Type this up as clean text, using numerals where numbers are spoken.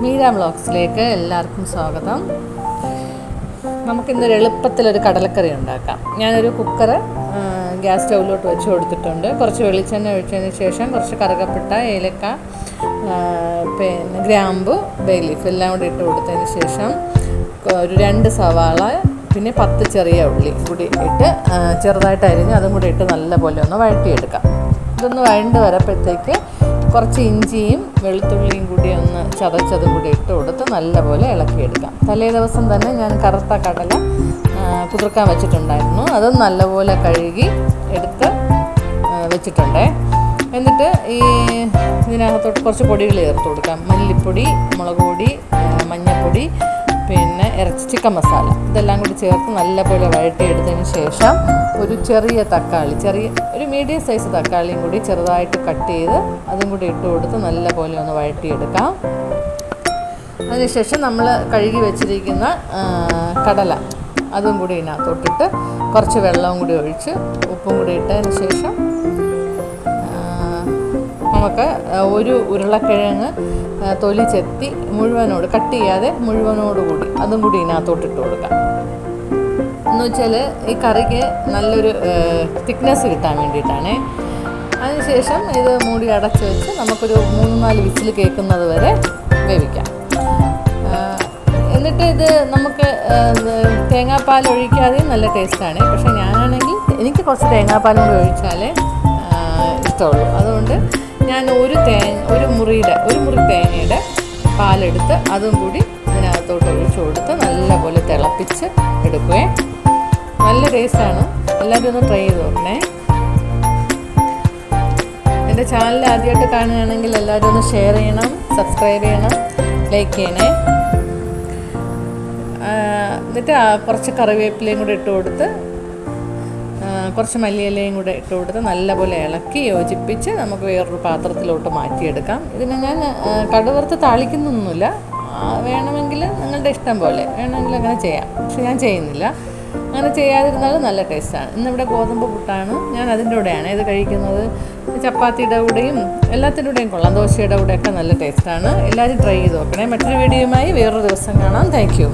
മീര വ്ളോഗ്സിലേക്ക് എല്ലാവർക്കും സ്വാഗതം. നമുക്കിന്നൊരു എളുപ്പത്തിലൊരു കടലക്കറി ഉണ്ടാക്കാം. ഞാനൊരു കുക്കർ ഗ്യാസ് സ്റ്റൗവിലോട്ട് വെച്ച് കൊടുത്തിട്ടുണ്ട്. കുറച്ച് വെളിച്ചെണ്ണ ഒഴിച്ചതിന് ശേഷം കുറച്ച് കറുകപ്പട്ട, ഏലക്ക, പിന്നെ ഗ്രാമ്പു, ബേ ലീഫ് എല്ലാം കൂടി ഇട്ട് കൊടുത്തതിന് ശേഷം ഒരു 2 സവാള, പിന്നെ 10 ചെറിയ ഉള്ളി കൂടി ഇട്ട് ചെറുതായിട്ട് അരിഞ്ഞ് അതും കൂടി ഇട്ട് നല്ലപോലെ ഒന്ന് വഴറ്റിയെടുക്കാം. ഇതൊന്ന് വഴണ്ട് വരപ്പോഴത്തേക്ക് കുറച്ച് ഇഞ്ചിയും വെളുത്തുള്ളിയും കൂടി ഒന്ന് ചതച്ചതും കൂടി ഇട്ട് കൊടുത്ത് നല്ലപോലെ ഇളക്കിയെടുക്കാം. തലേ ദിവസം തന്നെ ഞാൻ കറുത്ത കടല കുതിർക്കാൻ വെച്ചിട്ടുണ്ടായിരുന്നു. അതും നല്ലപോലെ കഴുകി എടുത്ത് വെച്ചിട്ടുണ്ട്. എന്നിട്ട് ഇതിനകത്തോട്ട് കുറച്ച് പൊടികൾ ചേർത്ത് കൊടുക്കാം. മല്ലിപ്പൊടി, മുളക് പൊടി, മഞ്ഞൾപ്പൊടി, പിന്നെ ചിക്കൻ മസാല ഇതെല്ലാം കൂടി ചേർത്ത് നല്ലപോലെ വഴറ്റിയെടുത്തതിന് ശേഷം ഒരു ചെറിയ തക്കാളി, ഒരു മീഡിയം സൈസ് തക്കാളിയും കൂടി ചെറുതായിട്ട് കട്ട് ചെയ്ത് അതും കൂടി ഇട്ട് കൊടുത്ത് നല്ലപോലെ ഒന്ന് വഴറ്റിയെടുക്കാം. അതിനുശേഷം നമ്മൾ കഴുകി വെച്ചിരിക്കുന്ന കടല അതും കൂടി ഇതിനകത്തോട്ടിട്ട് കുറച്ച് വെള്ളവും കൂടി ഒഴിച്ച് ഉപ്പും കൂടി ഇട്ടതിന് ശേഷം നമുക്ക് ഒരു ഉരുളക്കിഴങ്ങ് തൊലി ചെത്തി മുഴുവനോട് കട്ട് ചെയ്യാതെ മുഴുവനോടുകൂടി അതും കൂടി ഇതിനകത്തോട്ടിട്ട് കൊടുക്കാം. എന്ന് വെച്ചാൽ ഈ കറിക്ക് നല്ലൊരു തിക്നെസ് കിട്ടാൻ വേണ്ടിയിട്ടാണ്. അതിനുശേഷം ഇത് മൂടി അടച്ച് വെച്ച് നമുക്കൊരു 3-4 വിസിൽ കേൾക്കുന്നത് വരെ വേവിക്കാം. എന്നിട്ട് ഇത് നമുക്ക് തേങ്ങാപ്പാൽ ഒഴിക്കാതെയും നല്ല ടേസ്റ്റാണ്. പക്ഷേ ഞാനാണെങ്കിൽ എനിക്ക് കുറച്ച് തേങ്ങാപ്പാലും കൂടി ഒഴിച്ചാലേ ഇഷ്ടമുള്ളൂ. അതുകൊണ്ട് ഞാൻ ഒരു മുറി തേങ്ങയുടെ പാലെടുത്ത് അതും കൂടി ഇതിനകത്തോട്ട് ഒഴിച്ചു കൊടുത്ത് നല്ലപോലെ തിളപ്പിച്ച് എടുക്കുകയും നല്ല ടേസ്റ്റാണ്. എല്ലാവരും ഒന്ന് ട്രൈ ചെയ്ത് നോക്കണേ. എൻ്റെ ചാനൽ ആദ്യമായിട്ട് കാണുകയാണെങ്കിൽ എല്ലാവരും ഒന്ന് ഷെയർ ചെയ്യണം, സബ്സ്ക്രൈബ് ചെയ്യണം, ലൈക്ക് ചെയ്യണേ. എന്നിട്ട് കുറച്ച് കറിവേപ്പിലയും കൂടി ഇട്ട് കൊടുത്ത് കുറച്ച് മല്ലിയിലയും കൂടെ ഇട്ട് കൊടുത്ത് നല്ലപോലെ ഇളക്കി യോജിപ്പിച്ച് നമുക്ക് വേറൊരു പാത്രത്തിലോട്ട് മാറ്റിയെടുക്കാം. ഇതിന് ഞാൻ കടുവറുത്ത് താളിക്കുന്നൊന്നുമില്ല. വേണമെങ്കിൽ നിങ്ങളുടെ ഇഷ്ടം പോലെ വേണമെങ്കിൽ അങ്ങനെ ചെയ്യാം. പക്ഷെ ഞാൻ ചെയ്യുന്നില്ല. അങ്ങനെ ചെയ്യാതിരുന്നാലും നല്ല ടേസ്റ്റാണ്. ഇന്നിവിടെ ഗോതമ്പ് പുട്ടാണ്, ഞാൻ അതിൻ്റെ കൂടെയാണ് ഇത് കഴിക്കുന്നത്. ചപ്പാത്തിയുടെ കൂടെയും എല്ലാത്തിൻ്റെ കൂടെയും കൊള്ളാം. ദോശയുടെ കൂടെയൊക്കെ നല്ല ടേസ്റ്റാണ്. എല്ലാവരും ട്രൈ ചെയ്ത് നോക്കണേ. മറ്റൊരു വീഡിയോയുമായി വേറൊരു ദിവസം കാണാം. Thank you.